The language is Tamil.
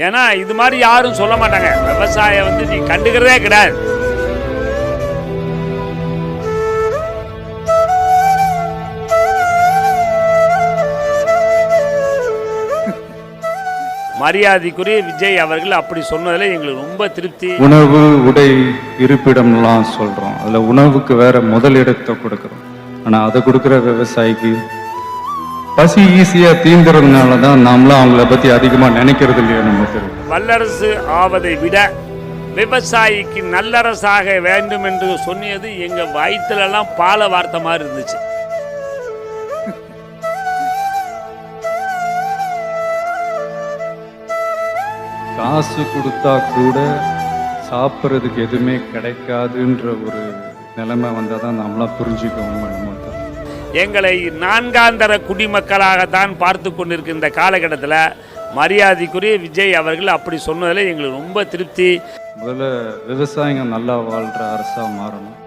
ஏன்னா இது மாதிரி யாரும் சொல்ல மாட்டாங்க. விவசாயம் வந்து நீ கண்டுக்கிறதே கிடையாது. மரியாதைக்குரிய விஜய் அவர்கள் அப்படி சொன்னதில் எங்களுக்கு ரொம்ப திருப்தி. உணவு, உடை, இருப்பிடம்லாம் சொல்றோம். அதுல உணவுக்கு வேற முதலிடத்தை கொடுக்குறோம். ஆனா அதை கொடுக்குற விவசாயிக்கு பசி ஈஸியா தீந்துறதுனால தான் நாமளும் அவங்கள பத்தி அதிகமா நினைக்கிறது இல்லையா நம்ம தெரியும். வல்லரசு ஆவதை விட விவசாயிக்கு நல்லரசாக வேண்டும் என்று சொன்னியது எங்க வயிற்றுலலாம் பால வார்த்தை மாதிரி இருந்துச்சு. காசு கொடுத்தா கூட சாப்பிட்றதுக்கு எதுவுமே கிடைக்காதுன்ற ஒரு நிலைமை வந்தால் தான் நம்மளாம் புரிஞ்சுக்குவோம். எங்களை நான்காந்தர குடிமக்களாகத்தான் பார்த்து கொண்டிருக்கின்ற காலகட்டத்தில் மரியாதைக்குரிய விஜய் அவர்கள் அப்படி சொன்னதில் எங்களுக்கு ரொம்ப திருப்தி. முதல்ல விவசாயிங்க நல்லா வாழ்கிற அரசாக மாறணும்.